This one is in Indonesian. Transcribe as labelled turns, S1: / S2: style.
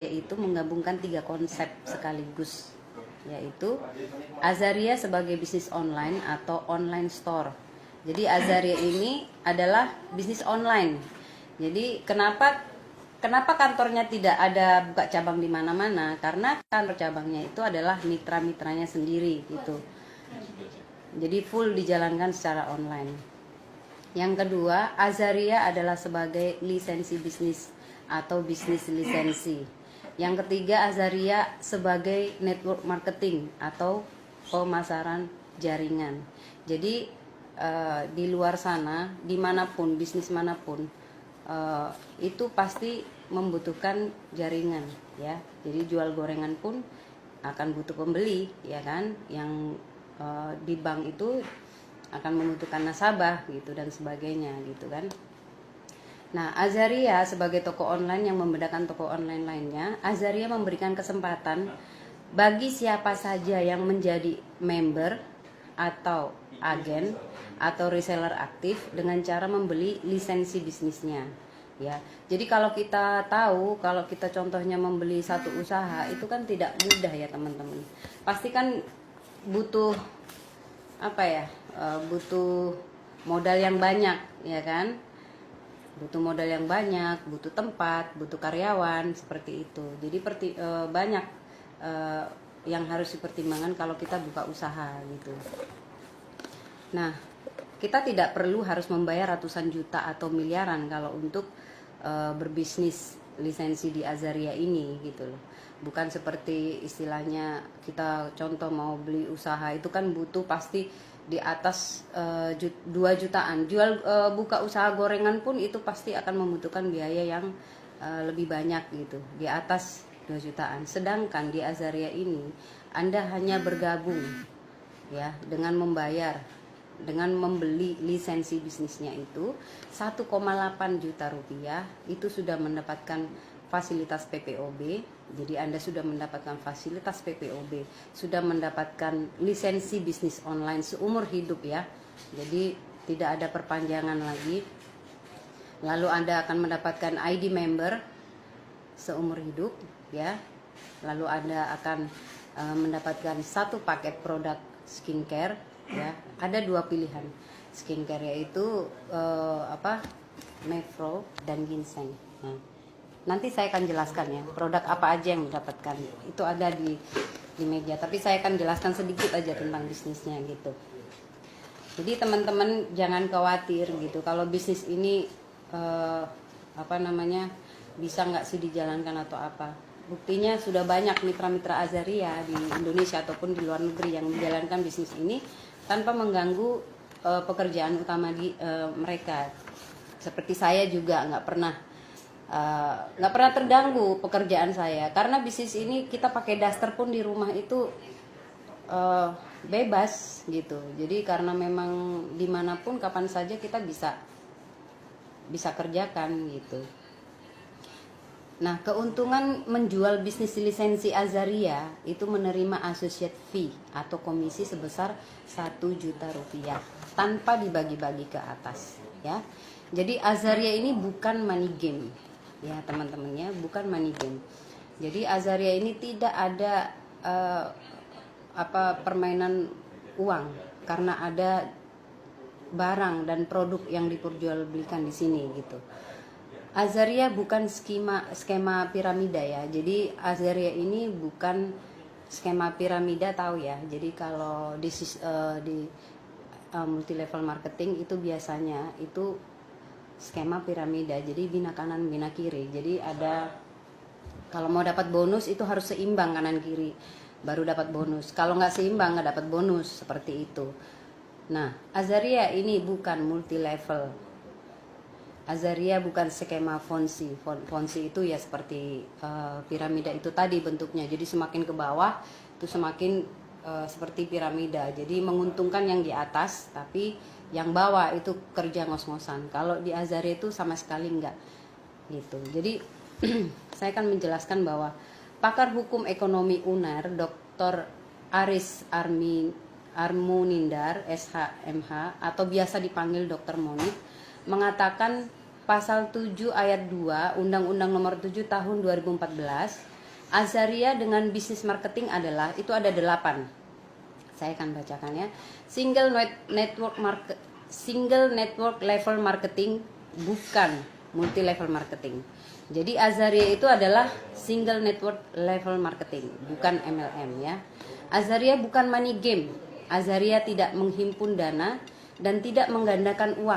S1: yaitu menggabungkan 3 konsep sekaligus, yaitu Azaria sebagai bisnis online atau online store. Jadi Azaria ini adalah bisnis online. Jadi kenapa kantornya tidak ada buka cabang di mana-mana? Karena kantor cabangnya itu adalah mitra-mitranya sendiri gitu. Jadi full dijalankan secara online. Yang kedua, Azaria adalah sebagai lisensi bisnis atau bisnis lisensi. Yang ketiga, Azaria sebagai network marketing atau pemasaran jaringan. Jadi di luar sana, dimanapun, bisnis manapun, itu pasti membutuhkan jaringan, ya. Jadi jual gorengan pun akan butuh pembeli, ya kan? Yang di bank itu akan membutuhkan nasabah gitu dan sebagainya gitu kan. Nah, Azaria sebagai toko online yang membedakan toko online lainnya, Azaria memberikan kesempatan bagi siapa saja yang menjadi member atau agen atau reseller aktif dengan cara membeli lisensi bisnisnya. Ya, jadi kalau kita tahu, kalau kita contohnya membeli satu usaha itu kan tidak mudah ya teman-teman. Pasti kan butuh apa ya? Butuh modal yang banyak, ya kan? Butuh modal yang banyak, butuh tempat, butuh karyawan, seperti itu. Jadi banyak yang harus dipertimbangkan kalau kita buka usaha gitu. Nah, kita tidak perlu harus membayar ratusan juta atau miliaran kalau untuk berbisnis lisensi di Azaria ini gitu loh. Bukan seperti istilahnya kita contoh mau beli usaha itu kan butuh pasti di atas 2 jutaan. Buka usaha gorengan pun itu pasti akan membutuhkan biaya yang lebih banyak gitu, di atas 2 jutaan. Sedangkan di Azaria ini Anda hanya bergabung ya dengan membayar, dengan membeli lisensi bisnisnya itu 1,8 juta rupiah, itu sudah mendapatkan fasilitas PPOB. Jadi Anda sudah mendapatkan fasilitas PPOB, sudah mendapatkan lisensi bisnis online seumur hidup ya. Jadi tidak ada perpanjangan lagi. Lalu Anda akan mendapatkan ID member seumur hidup ya. Lalu Anda akan mendapatkan satu paket produk skincare ya. Ada 2 pilihan skincare, yaitu Mevro dan ginseng. Nah, nanti saya akan jelaskan ya produk apa aja yang mendapatkan, itu ada di meja, tapi saya akan jelaskan sedikit aja tentang bisnisnya gitu. Jadi teman-teman jangan khawatir gitu kalau bisnis ini bisa nggak sih dijalankan atau apa. Buktinya sudah banyak mitra-mitra Azaria di Indonesia ataupun di luar negeri yang menjalankan bisnis ini tanpa mengganggu pekerjaan utama mereka. Seperti saya juga nggak pernah terganggu pekerjaan saya, karena bisnis ini kita pakai daster pun di rumah itu bebas gitu. Jadi karena memang dimanapun kapan saja kita bisa kerjakan gitu. Nah, keuntungan menjual bisnis lisensi Azaria itu menerima associate fee atau komisi sebesar 1 juta rupiah tanpa dibagi-bagi ke atas ya. Jadi Azaria ini bukan money game ya teman-temannya, bukan money game. Jadi Azaria ini tidak ada permainan uang, karena ada barang dan produk yang diperjualbelikan di sini gitu. Azaria bukan skema piramida ya. Jadi Azaria ini bukan skema piramida, tahu ya. Jadi kalau di multi level marketing itu biasanya itu skema piramida. Jadi bina kanan bina kiri. Jadi ada, kalau mau dapat bonus itu harus seimbang kanan kiri baru dapat bonus. Kalau nggak seimbang nggak dapat bonus, seperti itu. Nah, Azaria ini bukan multi level. Azaria bukan skema Fonzi. Fonzi itu ya seperti piramida itu tadi bentuknya. Jadi semakin ke bawah itu semakin seperti piramida. Jadi menguntungkan yang di atas, tapi yang bawah itu kerja ngos-ngosan. Kalau di Azaria itu sama sekali enggak gitu. Jadi saya akan menjelaskan bahwa pakar hukum ekonomi UNER Dr. Aris Armunindar SHMH atau biasa dipanggil Dr. Monik mengatakan pasal 7 ayat 2 Undang-Undang Nomor 7 Tahun 2014 Azaria dengan bisnis marketing adalah, itu ada 8. Saya akan bacakan ya. Single network level marketing, bukan multi level marketing. Jadi Azaria itu adalah single network level marketing, bukan MLM ya. Azaria bukan money game. Azaria tidak menghimpun dana dan tidak menggandakan uang.